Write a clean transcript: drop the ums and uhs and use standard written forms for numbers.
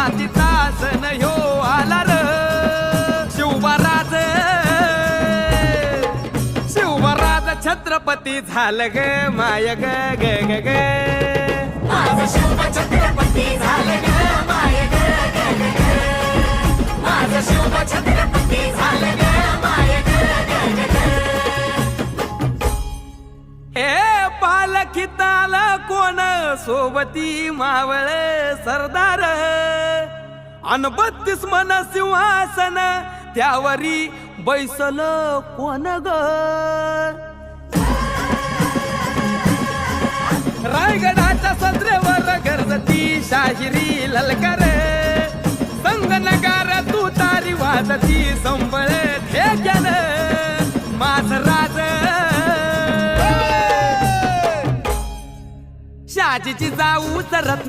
मातीचा सण ह्यो आला र शिवबराज छत्रपती झालं ग माय ग ग ग ग माझं शिव छत्रपती झालं ग माय ग ग ग ग माझं शिव छत्रपती झालं ग माय ग ग ग ग हे पालखीत आलं कोण सोबती मावळ सरदार अन 32 मन सिंहासन त्यावरी बैसल कोण ग रायगडाच्या सत्रेवर गरजती शाहिरी ललकार संगनगार तू तारी वाजती संबळ ठेक्यान माझ राज शहाजीची जाऊ रत्न